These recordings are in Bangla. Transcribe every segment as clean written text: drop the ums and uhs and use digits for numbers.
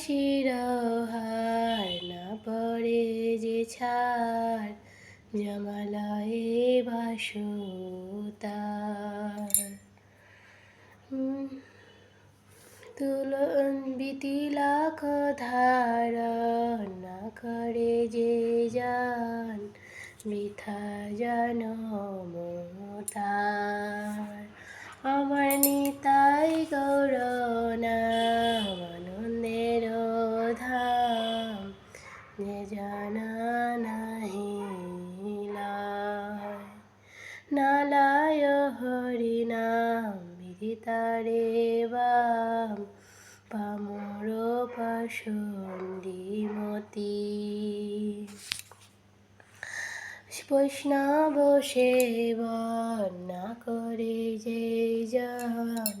শিরোহার না পড়ে যে ছাড় জমালয়ে ভাসুতার বিতিলাখ ধারণ না করে যে যান বৃথা জনম তার আমার নিতাই গৌরনাম আনন্দের ধাম যে জানা নাহি লয় নালায় হরিনাম বিদিতারে বাম পামর পাশন্দিমতি বৈষ্ণব সেবন না করে যে জন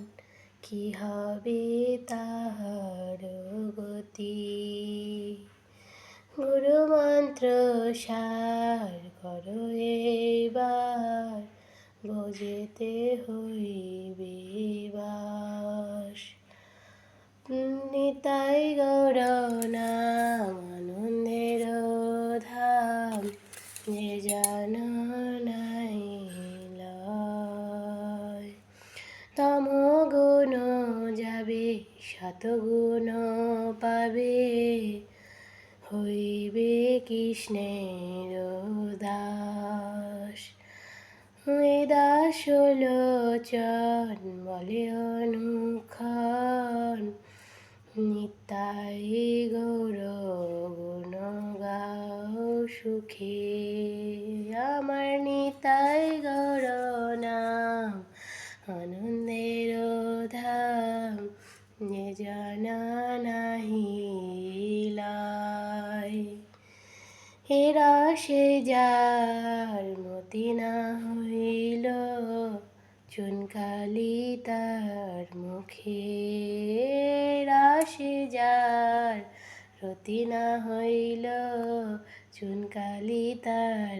কি হবে তাহার গতি গুরু মন্ত্র সার করো এইবার বোঝেতে হইবে বাস নিতাই গৌর নাম আনন্দের ধাম যে জানা নাই লয় তম গুণ যাবে শতগুণ পাবে হইবে কৃষ্ণের দাস দাস লোচন বলে অনুক্ষণ নিতাই গৌর গুণ গাও সুখে আমার নিতাই গৌর নাম আনন্দের ধাম যে জানা নাহি লয় হে রসে যার মতি না হইল চুনকালি তার মুখে রসে যার রতি না হইল চুনকালি তার